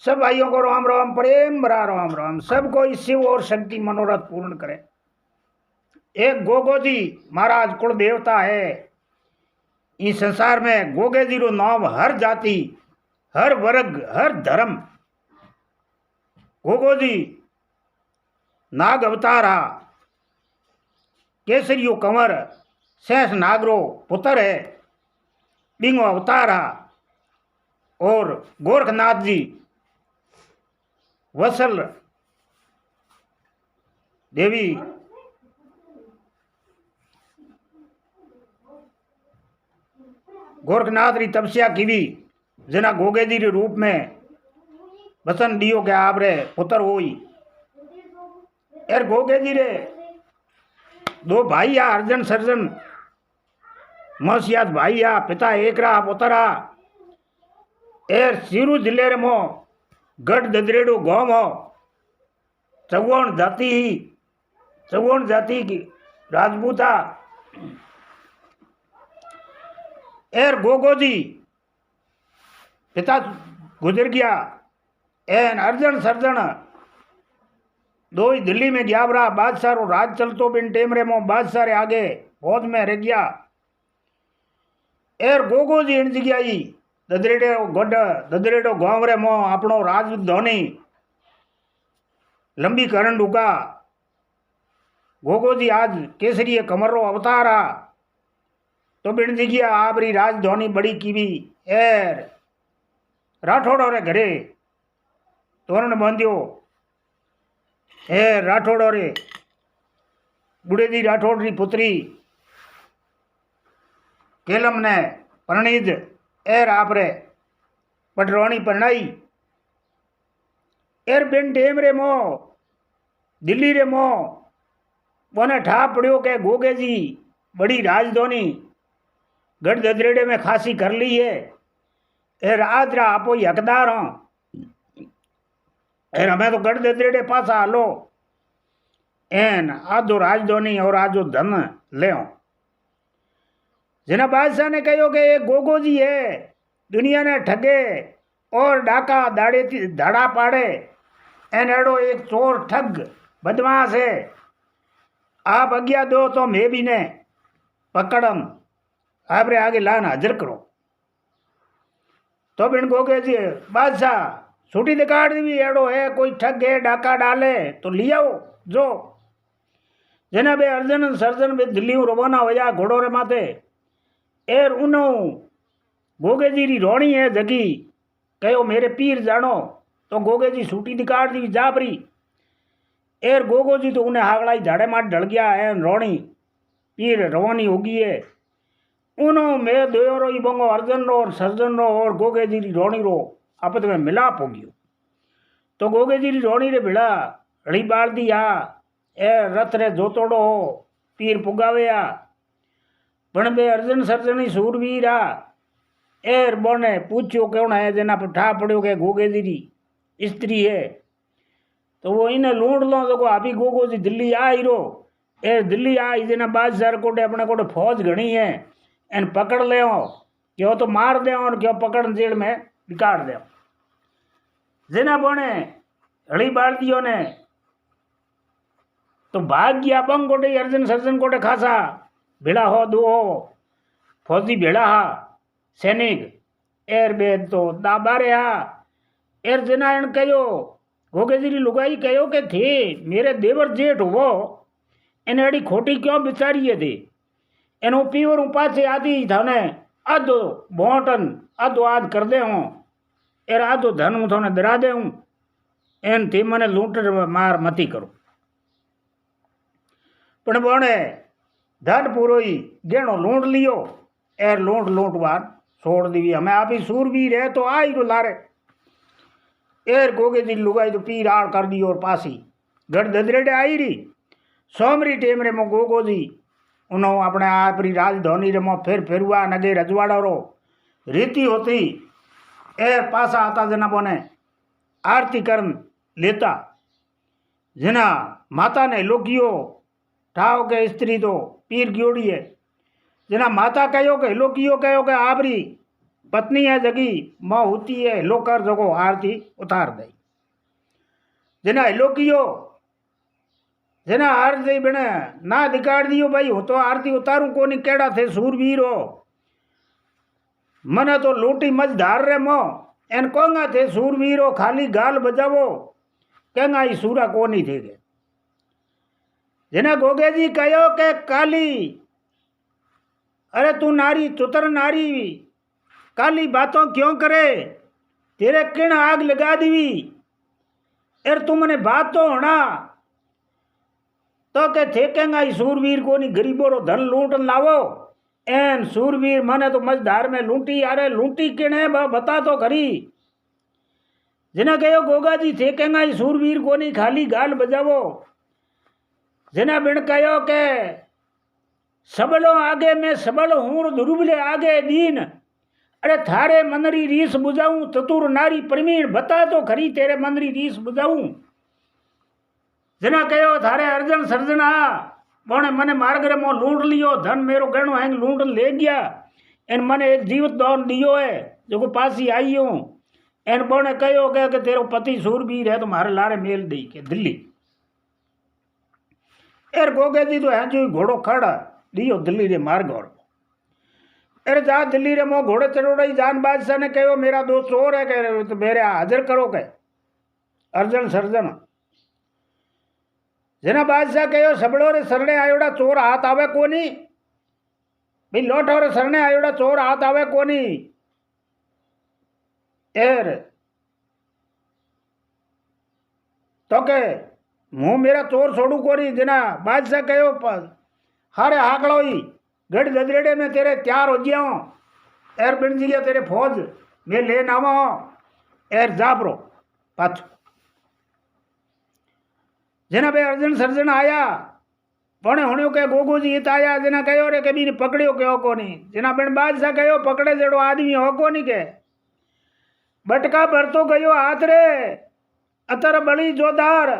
सब भाइयों को राम राम, प्रेम भरा राम राम। सबको शिव और शक्ति मनोरथ पूर्ण करे। एक गोगो जी महाराज कुल देवता है। इस संसार में गोगे जी रो नाम हर जाति, हर वर्ग, हर धर्म। गोगो जी नाग अवतारा, केसरियो कंवर, शेष नागरो पुत्र है, बिंगो अवतारा। और गोरखनाथ जी वसल देवी गोरखनाथ री तपस्या कीवी, जना गोगे जी रे रूप में वसन दियो के आपरे पुत्र होई। एर गोगे जी रे दो भाई या अर्जन सर्जन मौसियात भाई या पिता एक रहा पुतरा। एर सिरू जिले रे मो गढ़ ददरेडो गांव हो। चौगुण जाति की राजपूता। एर गोगो जी पिता गुजर गया। एन अर्जन सर्जन दो ही दिल्ली में गया रहा। बादशाह रो राज चलतो बिन टेम रे मो बादशाह रे आगे फौज में रह गया। एर गोगो जी इन जगह ददरेडो गांव रे मो अपनो राजधानी लंबी करण डुका। गोगो जी आज केसरी कमरो अवतारा तो बिन जगह आपरी राजधानी बड़ी कीवी। एर राठौड़ो रे घरे तोरण बांध्यो। एर राठौड़ो रे बुढ़े जी राठौड़ री पुत्री केलम ने परણીज एर आपरे पटरवाणी परणाई। एर बिन टेम रे मो दिल्ली रे मो बने ठा पड़ियो के गोगे जी बड़ी राजधानी गढ़ ददरेडे में खासी कर ली है। एर आज रा आपो हकदार हों। एर हमें तो गढ़ ददरेडे पासा हालो एन आधो राजधानी और आधो धन ले। जना बादशाह ने कहो कि एक गोगो जी है, दुनिया ने ठगे और डाका धाड़ा पाड़े। एन एडो एक चोर ठग बदमाश है। आप आज्ञा दो तो मैं भी ने पकड़म आपरे आगे लान हाजिर करो। तो बिन गोगे जी बादशाह छुट्टी दिखाड़ दी। एडो है कोई ठग है डाका डाले तो लियाओ जो। जना बे अर्जन सर्जन बे दिल्ली रवाना हो जा घोड़ो रे माथे। एर उनो गोगे जी री रोणी है जगी कहो मेरे पीर जानो। तो गोगे जी छुट्टी दिखाड़ दी जाबरी। एर गोगो जी तो उन्हें हागलाई झाड़े माट ढल गया है। रोणी पीर रवानी होगी है। उनो मैं दो रो बंगो अर्जन रो और सर्जन रो और गोगे जी री रोणी रो आपस में मिलाप हो गयो। तो गोगे जी री रोणी रे भिड़ा हड़ी बाड़ दी आ। ए रथ रे जोतोड़ो हो पीर पुगावे आ। पण बे अर्जन सर्जनी सूरवीर आ। एर बोने पूछो कौन है जना पर ठा पड़ो के गोगे जी री स्त्री है। तो वो इन्हें लूंढ लो तो अभी गोगो जी दिल्ली आई रो। एर दिल्ली आई जना बादशाह कोटे अपने कोटे फौज घनी है। एन पकड़ ले क्यों तो मार दे और क्यों पकड़ जेल में निकाल दे। जना बोने हड़ी बाड़ दियो ने तो भाग गया बंग कोटे अर्जन सर्जन कोटे खासा भेड़ा हो दो हो फौजी भेड़ा हा सैनिक। एर बेद तो दाबारे हा। एर जना एन कहो गोगे जी लुगाई कहो के थे मेरे देवर जेठ हो एने अड़ी खोटी क्यों बिचारिए थे। एनो पीवर पाछे आदि थाने आधो बोटन आधो आध कर दे हूँ। एर आधो धन हूँ थाने दरा दे हूँ। एन थी मने लूट मार मती करो। पण बोने धन पूरो ही गेणो लूंट लियो। एर लूंट बार छोड़ दी। हमें आप ही सूरवीर है तो आई रो लारे। एर गोगे जी लुगाई तो पीर आड़ कर दी और पासी गढ़ ददरेडे आई री। सोमरी टेम रे मो गोगो जी उन्होंने अपने आपरी राजधानी रे मो फिर हुआ नगे रजवाड़ा रो रीति होती। एर पासा आता जना बोने आरती करन लेता। जना माता ने लोकियो ठाव के स्त्री तो पीर गियोड़ी है। जना माता कहो के लोकियो कहो के आपरी पत्नी है जगी माँ होती है लोकर जगो आरती उतार दई जना हिलोकियो जना आरती बने ना दिकाड़ दियो भाई हो तो आरती उतारू कोनी केड़ा थे सूरवीर हो मने तो लूटी मज धार रे मो एन कोंगा थे सूरवीर हो खाली गाल बजावो केंगा ई सूरा कोनी थे के जना गोगे जी कहो के काली अरे तू नारी चुतर नारी काली बातों क्यों करे तेरे किण आग लगा दीवी एर तू मने बात तो होना तो के थे केंगा ई सूरवीर कोनी गरीबों रो धन लूट लावो एन सूरवीर मने तो मझधार में लूंटी अरे लूंटी किण है बता तो खरी जना कहो गोगा जी थे केंगा ई सूरवीर कोनी खाली गाल बजावो जना बिन कहो के सबलो आगे मैं सबल हूँ दुर्बले आगे दीन अरे थारे मनरी रीस बुझाऊं चतुर नारी प्रवीण बता तो खरी तेरे मनरी रीस बुझाऊं जना कहो थारे अर्जन सर्जन आ बोने मने मार्गरे मो लूट लियो धन मेरो गणो हैंग लूट ले गया एन मने एक जीवित दौन दियो है जो को पासी आई हूँ एन बोने कहो के तेरो पति सूरवीर है तुम्हारे लारे मेल दी के दिल्ली एर गोगे जी तो है जो घोड़ो खड़ा दियो दिल्ली रे मार्ग और अरे जा दिल्ली रे मो घोड़े चढ़ोड़ा जान बादशाह ने कहो मेरा दोस्त और है कह तो मेरे हाजिर करो के अर्जन सर्जन जना बादशाह कहो सबड़ो रे सरने आयोड़ा चोर हाथ आवे कोनी भाई लोटो रे सरने आयोड़ा चोर हाथ आवे कोनी एर तो के मुँह मेरा चोर छोड़ू कोनी जना बादशाह कहो हारे हाकड़ो ही गढ़ गदरेड़े में तेरे तैयार हो गया हूँ एर बिन जी गया तेरे फौज मैं ले नावा एर जाबरो पाछ जना भाई अर्जन सर्जन आया पौने होने के गोगो जी इत आया जना कहो रे कभी पकड़ियो कहो को नहीं जना बिन बादशाह कहो पकड़े जड़ो आदमी हो को नहीं के बटका भरतो गयो हाथ रे अतर बड़ी जोदार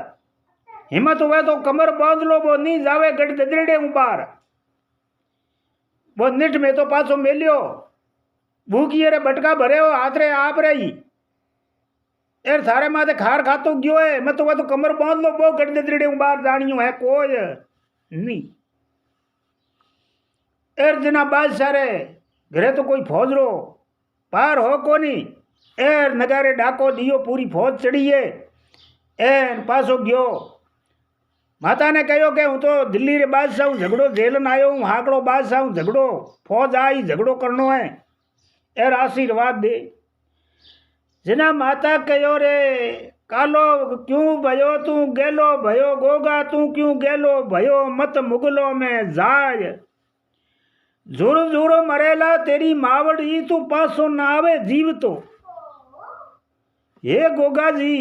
हिम्मत हुए तो कमर बांध लो वो नहीं जावे गढ़ गदरेड़े उबार वो निठ में तो पासो मेलियो भूखिए रे बटका भरे हो हाथ रे आप रही एर थारे माथे खार खातो गयो है मैं तो वह तो कमर बांध लो वो गढ़ गदरेड़े उबार जानियो है कोई नहीं एर जना बादशाह रे घरे तो कोई फौज रो पार हो कोनी एर नगारे डाको दियो पूरी फौज चढ़ी है एन पासो गयो माता ने कहो कि हूँ तो दिल्ली रे बादशाह हूँ झगड़ो झेलन आयो हूँ हाकड़ो बादशाह हूँ झगड़ो फौज आई झगड़ो करनो है एर आशीर्वाद दे जना माता कहो रे कालो क्यों भयो तू गेलो भयो गोगा तू क्यों गेलो भयो मत मुगलो में जाय जोर जोरो मरेला तेरी मावड़ी तू पासो ना आवे जीव तो हे गोगा जी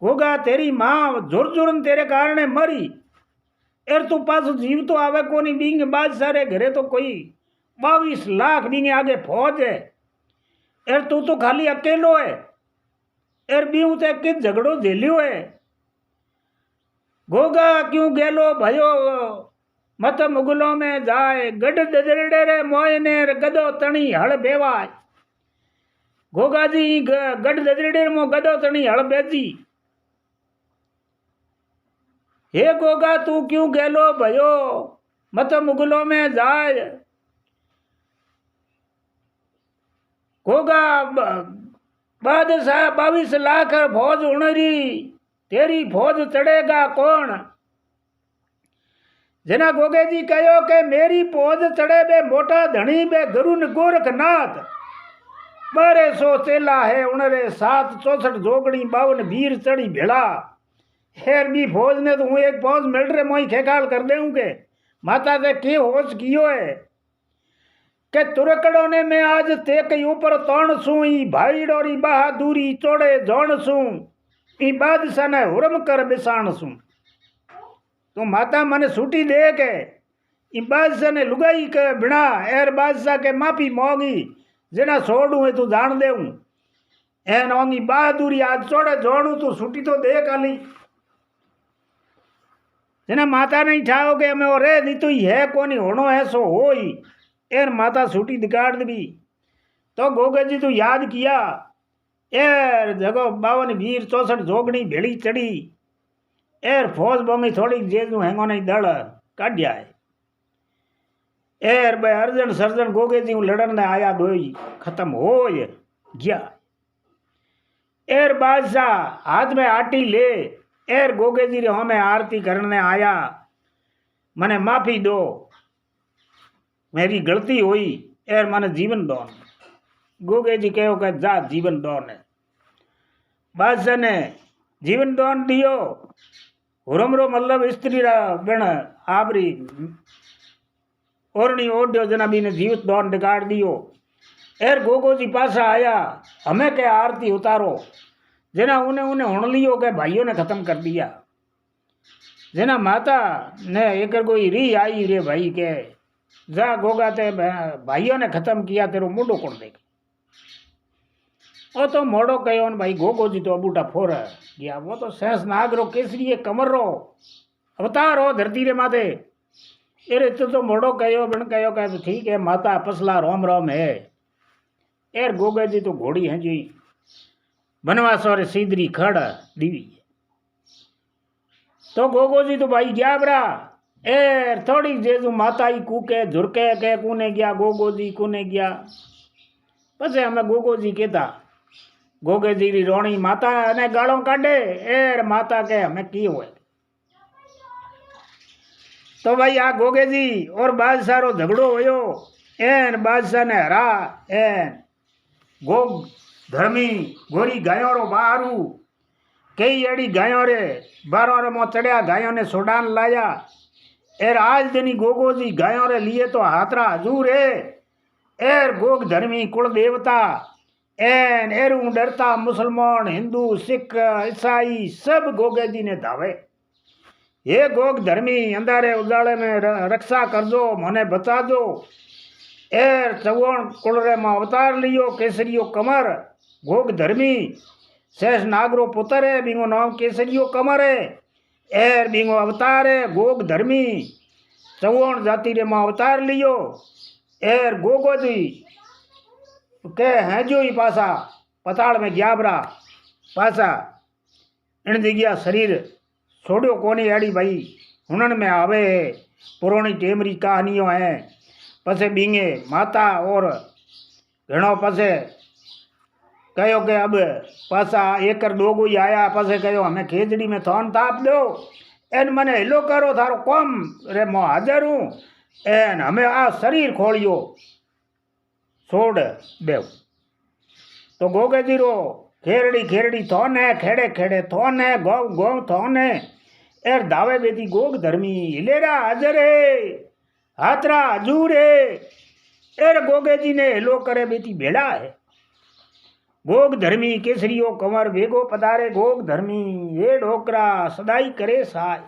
गोगा तेरी माँ जोर जोरन तेरे कारण मरी एर तू पास जीव तो आवे कोनी बींग बादशाह रे घरे तो कोई 22 लाख बींगे आगे फौज है एर तू तो खाली अकेलो है एर बीऊ ते किस झगड़ो झेलियो है गोगा क्यों गेलो भयो मत मुगलों में जाए गढ़ दजरेड़े रे मोयने गदो तणी हड़ बेवाय गोगा जी गढ़ दजरेड़े मो गदो तणी हड़ बेजी हे गोगा तू क्यों गेलो भयो मत मुगलों में जाए गोगा बादशाह 22 लाख फौज उणरी तेरी फौज चढ़ेगा कौन जना गोगे जी कहो के मेरी फौज चढ़े बे मोटा धनी बे गरुन गोरखनाथ 1200 चेला है उणरे 7 64 जोगड़ी 52 वीर चढ़ी भेड़ा हेर भी फौज ने तो हूँ एक फौज मिल रहे मोई खेकाल कर दे के माता से के होश कियो है के तुरकड़ों ने मैं आज ते के ऊपर तौण सू ई भाई डोरी बहादुरी चोड़े जौण सू ई बादशाह ने हुरम कर बिसाण सू तो माता मने छुट्टी दे के ई बादशाह ने लुगाई के बिना एर बादशाह के माफी मोगी जना छोड़ू है तू जान दे एन ओंगी बहादुरी आज चोड़े जोड़ू तू छुट्टी तो दे काली जना माता नहीं ठाओ के हमें रे दी तो है कोनी होनो है सो हो ही एर माता छुट्टी दिकाड़ दी तो गोगे जी तो याद किया, एर जगो 52 वीर 64 जोगणी भेड़ी चढ़ी, एर फौज बोंगी थोड़ी जेजू हैंगो नहीं दड़ काढ़िया है। एर भाई अर्जन सर्जन गोगे जी लड़न ने आया दोई खत्म हो गया। एर बादशाह हाथ में आटी ले, एर गोगे जी रे हमें आरती करने आया, मने माफी दो, मेरी गलती हुई, एर मने जीवन दो। गोगे जी कहो कि जा जीवन दान है। बादशाह ने जीवन दान दियो। हुरमरो मतलब स्त्री बेण आपरी ओरणी ओढ़ो जनाबी ने जीवित दान दिगाड़ दियो। एर गोगो जी पासा आया, हमें के आरती उतारो। जना उन्हें उन्हें हुण लियो के भाइयों ने खत्म कर दिया। जना माता ने एक कोई री आई रे भाई के जा गोगा ते भाइयों ने खत्म किया, तेरो मुंडो कोण देखे। वो तो मोड़ो कहो भाई गोगो जी तो अबूटा फोर गया, वो तो सहस नाग रो केसरी कमर रो अवतार हो धरती रे माथे। एरे तो मोड़ो कहो बन कहो कह ठीक है माता पसला रोम रोम है। एर गोगे जी तो घोड़ी है जी बनवास और सीधरी खड़ दीवी। तो गोगो जी तो भाई गया बरा। एर थोड़ी जेजू माता ही कूके झुरके के कूने गया, गोगो जी कूने गया। पछे हमें गोगो जी कहता गोगे जी री रोणी माता ने गालों काढ़े। एर माता के हमें की हुए। तो भाई आ गोगे जी और बादशाह रो झगड़ो होयो। एन बादशाह ने हरा। एन गोग धर्मी गोरी गायों रो बारू कई एड़ी गायों रे 12 रे मो चढ़िया, गायों ने सोडान लाया। एर आज दिनी गोगो जी गायों रे लिए तो हाथरा हजूर है। एर गोग धर्मी कुल देवता एन एरू डरता मुसलमान हिंदू सिख ईसाई सब गोगे जी ने धावे। ये गोग धर्मी अंधारे उजाले में रक्षा कर दो, मने बचा दो। एर चौवन कुलरे में अवतार लियो केसरियो कमर। गोग धर्मी शेष नागरो पुत्र है, बिंगो नाम केसरियो कमर है। एर बिंगो अवतार है गोग धर्मी, चौवन जाति रे में अवतार लियो। एर गोगो जी के हैं जो ही पासा पताड़ में ग्याबरा पासा इन जगह शरीर छोड़ो कोनी एड़ी भाई हुनन में आवे है। पुरानी टेमरी कहानियों हैं। पसे बींगे माता और घणो पसे कहो के अब पासा एकर दोगो ही आया। पसे कहो हमें खेजड़ी में थोन ताप दो, एन मने हिलो करो थारो कम रे मो हाजर हूँ। एन हमें आ शरीर खोलियो छोड़ देव। तो गोगे जी रो खेरड़ी खेरड़ी थोन है, खेड़े खेड़े थोन है, गौ गौ थोन है। एर दावे बेटी गोग धर्मी हिलेरा हाजर है, हाथरा हजूर है। एर गोगे जी ने हिलो करे बेटी भेड़ा है। गोग धर्मी केसरियो कंवर वेगो पधारे गोग धर्मी ये ढोकरा सदाई करे साय।